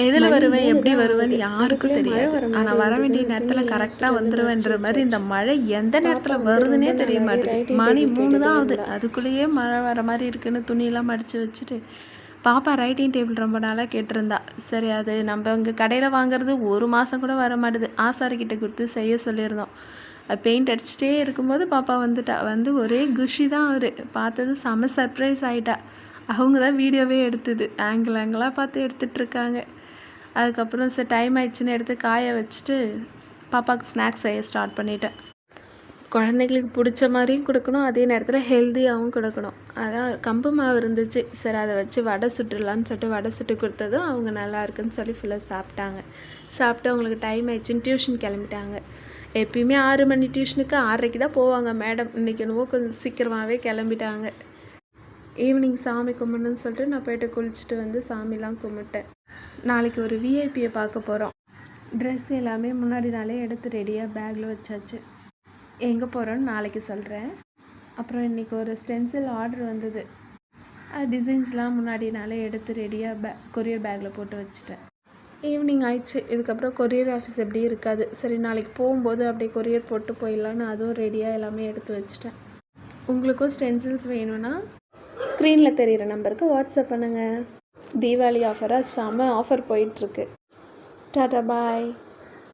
எதில் மணி வருவேன் 3 எப்படி தான் வருவேன்னு ஆகுது. யாருக்கும் அதுக்குள்ளே மழை தெரியாது. வர ஆனால் மாதிரி வர வேண்டிய இருந்தது. நேரத்தில் துணியெல்லாம் கரெக்டாக எடுத்துகிட்டு வந்து வந்துருவேன்ற மடிச்சு மாதிரி இந்த வச்சாச்சு. மழை எந்த பாப்பா நேரத்தில் வந்து வருதுன்னே ரொம்ப தெரிய நாளாவே மாட்டுது. ரைட்டிங் மணி டேபிள் 3 கேட்டுகிட்டே தான் ஆகுது, இருந்தா. அதுக்குள்ளேயே மழை வர மாதிரி இருக்குன்னு துணியெல்லாம் மடித்து வச்சுட்டு பாப்பா ரைட்டிங் டேபிள் ரொம்ப நாளாக கேட்டிருந்தா. சரி, அது நம்ம இங்கே கடையில் வாங்குறது 1 மாதம் கூட வர மாட்டுது. ஆசாரிக்கிட்ட கொடுத்து செய்ய சொல்லியிருந்தோம். பெயிண்ட் அடிச்சுட்டே இருக்கும்போது பாப்பா வந்துட்டா. வந்து ஒரே குஷி தான். அவர் பார்த்தது செம சர்ப்ரைஸ் ஆகிட்டா. அவங்க தான் வீடியோவே எடுத்தது. ஆங்கிளாக பார்த்து எடுத்துகிட்ருக்காங்க. அதுக்கப்புறம் சரி டைம் ஆயிடுச்சுன்னு எடுத்து காய வச்சுட்டு பாப்பாவுக்கு ஸ்நாக்ஸ் செய்ய ஸ்டார்ட் பண்ணிட்டேன். குழந்தைங்களுக்கு பிடிச்ச மாதிரியும் கொடுக்கணும், அதே நேரத்தில் ஹெல்த்தியாகவும் கொடுக்கணும். அதான் கம்பு மாவு இருந்துச்சு. சரி, அதை வச்சு வடை சுட்டுடலான்னு சொல்லிட்டு வடை சுட்டு கொடுத்ததும் அவங்க நல்லா இருக்குன்னு சொல்லி ஃபுல்லாக சாப்பிட்டாங்க. சாப்பிட்டு அவங்களுக்கு டைம் ஆயிடுச்சுன்னு டியூஷன் கிளம்பிட்டாங்க. எப்பயுமே 6 மணி டியூஷனுக்கு 6:30க்கு தான் போவாங்க மேடம். இன்றைக்கி என்னவோ கொஞ்சம் சீக்கிரமாகவே கிளம்பிட்டாங்க. ஈவினிங் சாமி கும்பிடணுன்னு சொல்லிட்டு நான் போய்ட்டு குளிச்சுட்டு வந்து சாமிலாம் கும்பிட்டேன். நாளைக்கு ஒரு விஐபியை பார்க்க போகிறோம். ட்ரெஸ் எல்லாமே முன்னாடி நாளே எடுத்து ரெடியாக பேக்கில் வச்சாச்சு. எங்கே போகிறோன்னு நாளைக்கு சொல்கிறேன். அப்புறம் இன்றைக்கி ஒரு ஸ்டென்சில் ஆர்டர் வந்தது. டிசைன்ஸ்லாம் முன்னாடி நாளே எடுத்து ரெடியாக கொரியர் பேக்கில் போட்டு வச்சுட்டேன். ஈவினிங் ஆயிடுச்சு. இதுக்கப்புறம் கொரியர் ஆஃபீஸ் எப்படி இருக்காது. சரி, நாளைக்கு போகும்போது அப்படியே கொரியர் போட்டு போயிடலான்னு அதுவும் ரெடியாக எல்லாமே எடுத்து வச்சுட்டேன். உங்களுக்கும் ஸ்டென்சில்ஸ் வேணும்னா ஸ்க்ரீனில் தெரிகிற நம்பருக்கு வாட்ஸ்அப் பண்ணுங்கள். தீபாவளி ஆஃபராக செம ஆஃபர் போயிட்டுருக்கு. டாடா பாய்.